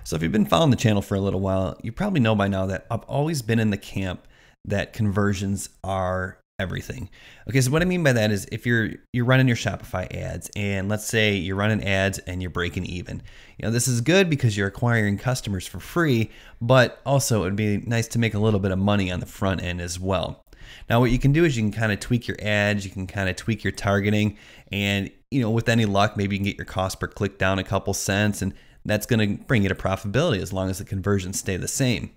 So if you've been following the channel for a little while, you probably know by now that I've always been in the camp that conversions are everything. Okay, so what I mean by that is if you're running your Shopify ads, and let's say you're running ads and you're breaking even. This is good because you're acquiring customers for free, but also it would be nice to make a little bit of money on the front end as well. Now what you can do is you can kind of tweak your ads, you can kind of tweak your targeting, and with any luck, maybe you can get your cost per click down a couple cents, and that's going to bring you to profitability as long as the conversions stay the same.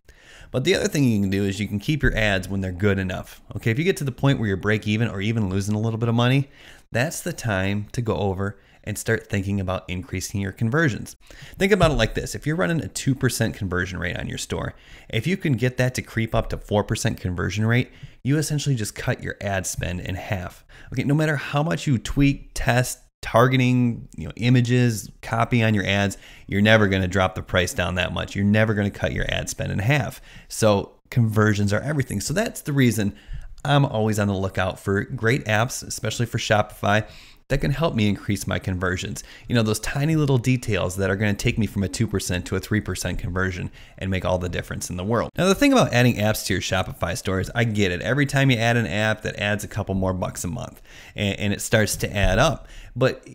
But the other thing you can do is you can keep your ads when they're good enough. Okay, if you get to the point where you're break even or even losing a little bit of money, that's the time to go over and start thinking about increasing your conversions. Think about it like this. If you're running a 2% conversion rate on your store, if you can get that to creep up to 4% conversion rate, you essentially just cut your ad spend in half. Okay, no matter how much you tweak, test, targeting, images, copy on your ads, you're never going to drop the price down that much. You're never going to cut your ad spend in half. So conversions are everything. So that's the reason I'm always on the lookout for great apps, especially for Shopify, that can help me increase my conversions. Those tiny little details that are going to take me from a 2% to a 3% conversion and make all the difference in the world. Now, the thing about adding apps to your Shopify store is I get it. Every time you add an app, that adds a couple more bucks a month and it starts to add up. But,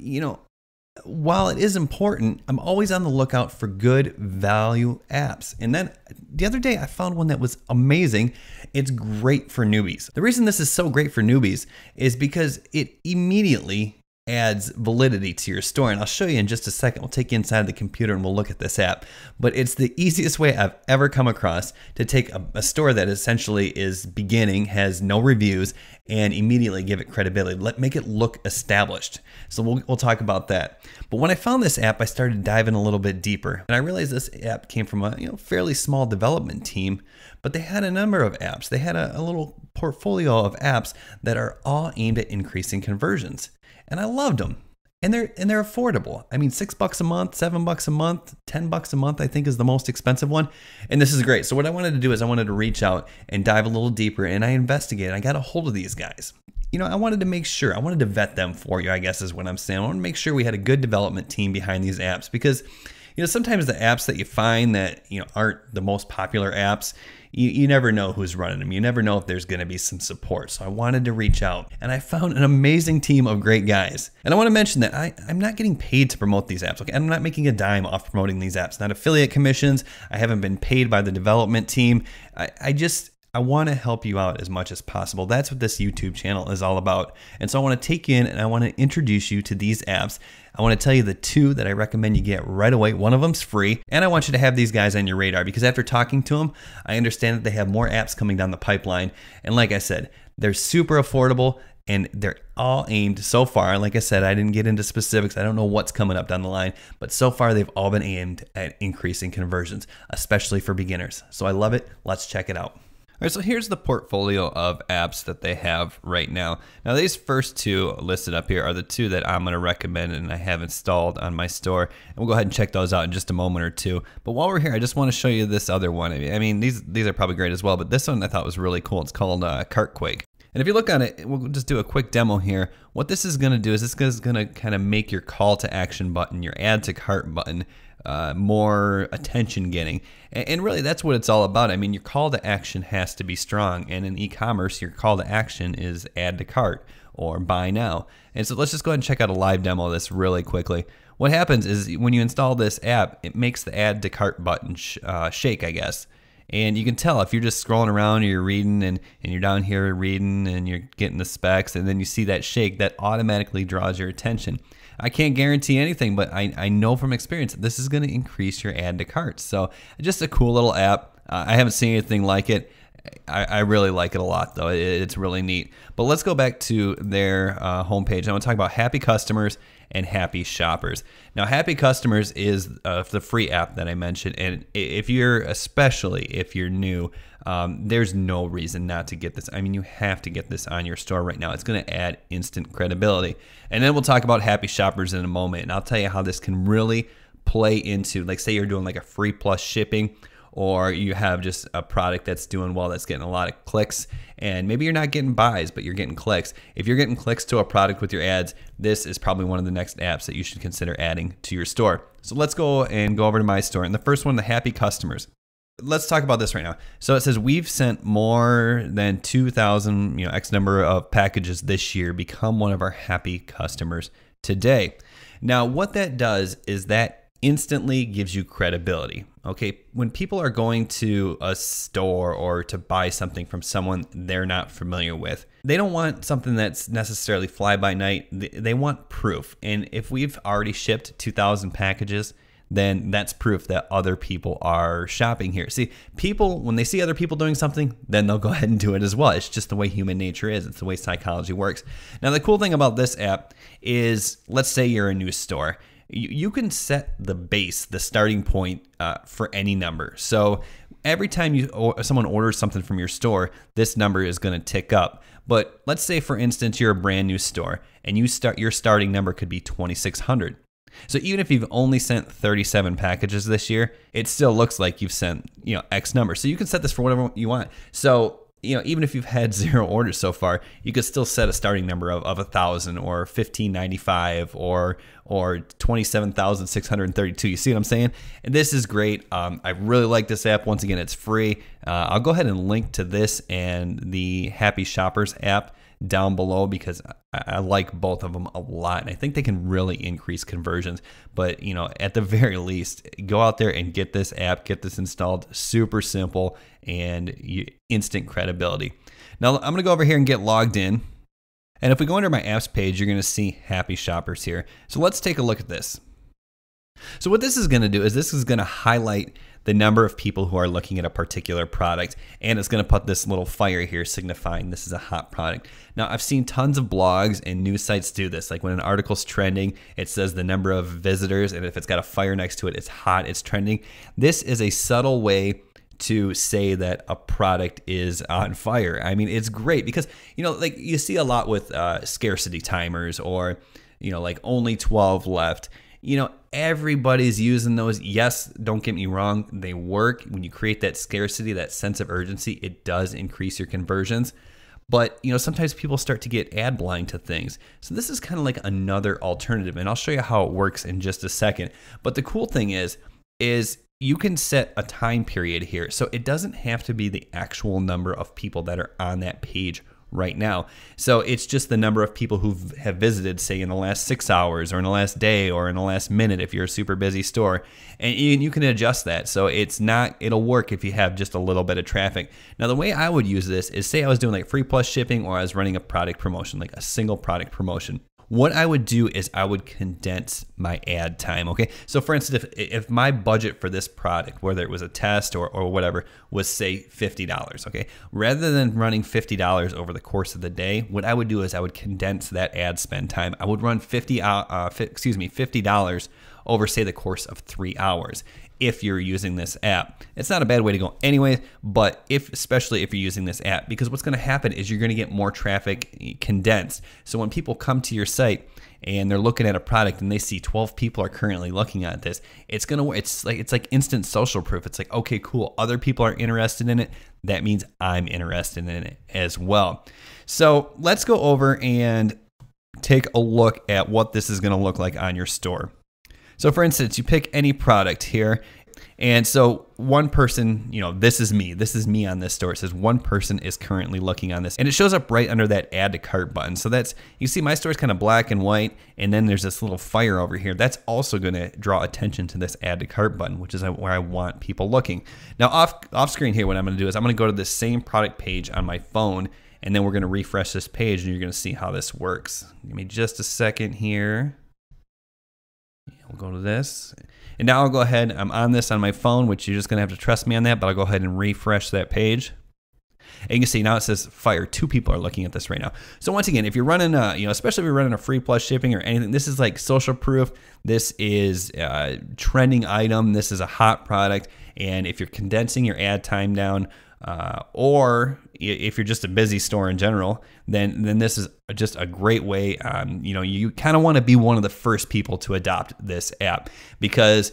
while it is important, I'm always on the lookout for good value apps. And then the other day I found one that was amazing. It's great for newbies. The reason this is so great for newbies is because it immediately adds validity to your store. And I'll show you in just a second. We'll take you inside the computer and we'll look at this app. But it's the easiest way I've ever come across to take a store that essentially is beginning, has no reviews, and immediately give it credibility. Make it look established. So we'll talk about that. But when I found this app, I started diving a little bit deeper. And I realized this app came from a fairly small development team, but they had a number of apps. They had a little portfolio of apps that are all aimed at increasing conversions. And I loved them. And they're affordable. I mean, $6 a month, $7 a month, $10 a month, I think is the most expensive one. And this is great. So what I wanted to do is I wanted to reach out and dive a little deeper, and I investigated. I got a hold of these guys. I wanted to make sure, I wanted to vet them for you, I guess is what I'm saying. I want to make sure we had a good development team behind these apps because sometimes the apps that you find that aren't the most popular apps, you never know who's running them. You never know if there's going to be some support. So I wanted to reach out, and I found an amazing team of great guys. And I want to mention that I'm not getting paid to promote these apps. Okay, I'm not making a dime off promoting these apps. Not affiliate commissions. I haven't been paid by the development team. I want to help you out as much as possible. That's what this YouTube channel is all about. And so I want to take you in and I want to introduce you to these apps. I want to tell you the two that I recommend you get right away. One of them's free, and I want you to have these guys on your radar because after talking to them, I understand that they have more apps coming down the pipeline. And like I said, they're super affordable and they're all aimed so far. Like I said, I didn't get into specifics. I don't know what's coming up down the line, but so far they've all been aimed at increasing conversions, especially for beginners. So I love it. Let's check it out. All right, so here's the portfolio of apps that they have right now. Now, these first two listed up here are the two that I'm going to recommend and I have installed on my store. And we'll go ahead and check those out in just a moment or two. But while we're here, I just want to show you this other one. I mean, these are probably great as well, but this one I thought was really cool. It's called Cartquake. And if you look on it, we'll just do a quick demo here. What this is going to do is this is going to kind of make your call to action button, your add to cart button, more attention getting. And really that's what it's all about. I mean, your call to action has to be strong. And in e-commerce, your call to action is add to cart or buy now. And so let's just go ahead and check out a live demo of this really quickly. What happens is when you install this app, it makes the add to cart button shake, I guess. And you can tell if you're just scrolling around or you're reading and you're down here reading and you're getting the specs and then you see that shake, that automatically draws your attention. I can't guarantee anything, but I know from experience this is going to increase your add to cart. So just a cool little app. I haven't seen anything like it. I really like it a lot though. It's really neat. But let's go back to their homepage. I want to talk about happy customers and happy shoppers. Now, happy customers is the free app that I mentioned. And especially if you're new, there's no reason not to get this. I mean, you have to get this on your store right now. It's going to add instant credibility. And then we'll talk about happy shoppers in a moment. And I'll tell you how this can really play into, like say you're doing like a free plus shipping, or you have just a product that's doing well, that's getting a lot of clicks, and maybe you're not getting buys, but you're getting clicks. If you're getting clicks to a product with your ads, this is probably one of the next apps that you should consider adding to your store. So let's go over to my store. And the first one, the happy customers. Let's talk about this right now. So it says we've sent more than 2,000, X number of packages this year. Become one of our happy customers today. Now, what that does is that instantly gives you credibility. Okay, when people are going to a store or to buy something from someone they're not familiar with, they don't want something that's necessarily fly by night. They want proof. And if we've already shipped 2,000 packages, then that's proof that other people are shopping here. See, people, when they see other people doing something, then they'll go ahead and do it as well. It's just the way human nature is. It's the way psychology works. Now, the cool thing about this app is, let's say you're a new store. You can set the base, the starting point for any number. So every time someone orders something from your store, this number is going to tick up. But let's say, for instance, you're a brand new store and your starting number could be 2,600. So even if you've only sent 37 packages this year, it still looks like you've sent, X number. So you can set this for whatever you want. So, even if you've had 0 orders so far, you could still set a starting number of 1,000 or 1,595 or 27,632. You see what I'm saying? And this is great. I really like this app. Once again, it's free. I'll go ahead and link to this and the Happy Shoppers app down below because I like both of them a lot, and I think they can really increase conversions. But at the very least, go out there and get this app, get this installed. Super simple and instant credibility. Now I'm gonna go over here and get logged in, and if we go under my apps page, you're gonna see Happy Shoppers here. So let's take a look at this. So what this is gonna do is this is gonna highlight the number of people who are looking at a particular product, and it's going to put this little fire here signifying this is a hot product. Now, I've seen tons of blogs and news sites do this. Like when an article's trending, it says the number of visitors, and if it's got a fire next to it, it's hot, it's trending. This is a subtle way to say that a product is on fire. I mean, it's great because, like you see a lot with scarcity timers or, like only 12 left. Everybody's using those. Yes, don't get me wrong, they work. When you create that scarcity, that sense of urgency, it does increase your conversions. But, sometimes people start to get ad blind to things. So this is kind of like another alternative, and I'll show you how it works in just a second. But the cool thing is you can set a time period here. So it doesn't have to be the actual number of people that are on that page right now. So it's just the number of people who have visited, say in the last 6 hours or in the last day or in the last minute if you're a super busy store. And you can adjust that. So it'll work if you have just a little bit of traffic. Now, the way I would use this is, say I was doing like free plus shipping, or I was running a product promotion, like a single product promotion. What I would do is I would condense my ad time, okay? So for instance, if my budget for this product, whether it was a test or whatever, was say $50, okay? Rather than running $50 over the course of the day, what I would do is I would condense that ad spend time. I would run $50 over, say, the course of 3 hours. If you're using this app, it's not a bad way to go anyway, but especially if you're using this app, because what's going to happen is you're going to get more traffic condensed. So when people come to your site and they're looking at a product and they see 12 people are currently looking at this, it's like instant social proof. It's like, okay, cool, other people are interested in it. That means I'm interested in it as well. So let's go over and take a look at what this is going to look like on your store. So for instance, you pick any product here, and so one person, this is me on this store. It says one person is currently looking on this, and it shows up right under that add to cart button. So you see my store is kind of black and white, and then there's this little fire over here. That's also going to draw attention to this add to cart button, which is where I want people looking. Now off screen here, what I'm going to do is I'm going to go to the same product page on my phone, and then we're going to refresh this page, and you're going to see how this works. Give me just a second here. We'll go to this, and now I'll go ahead. I'm on this on my phone, which you're just gonna have to trust me on that, but I'll go ahead and refresh that page. And you can see now it says fire. 2 people are looking at this right now. So once again, if you're running especially if you're running a free plus shipping or anything, this is like social proof. This is a trending item. This is a hot product. And if you're condensing your ad time down, or if you're just a busy store in general, then this is just a great way. You kind of want to be one of the first people to adopt this app, because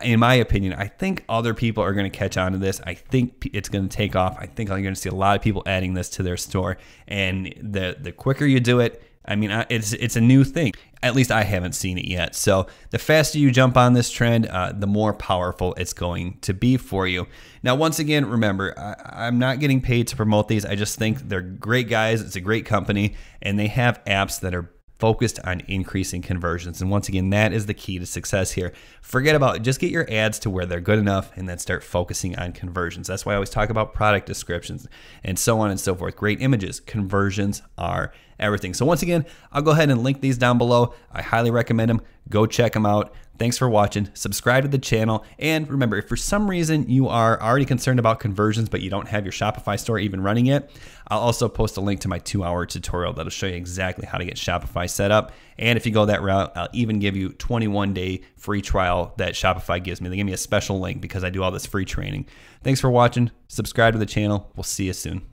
in my opinion, I think other people are going to catch on to this. I think it's going to take off. I think you're going to see a lot of people adding this to their store. And the quicker you do it, I mean, it's a new thing. At least I haven't seen it yet. So the faster you jump on this trend, the more powerful it's going to be for you. Now, once again, remember, I'm not getting paid to promote these. I just think they're great guys. It's a great company, and they have apps that are focused on increasing conversions. And once again, that is the key to success here. Forget about it. Just get your ads to where they're good enough and then start focusing on conversions. That's why I always talk about product descriptions and so on and so forth. Great images. Conversions are everything. So once again, I'll go ahead and link these down below. I highly recommend them. Go check them out. Thanks for watching. Subscribe to the channel. And remember, if for some reason you are already concerned about conversions, but you don't have your Shopify store even running yet, I'll also post a link to my 2-hour tutorial that'll show you exactly how to get Shopify set up. And if you go that route, I'll even give you 21-day free trial that Shopify gives me. They give me a special link because I do all this free training. Thanks for watching. Subscribe to the channel. We'll see you soon.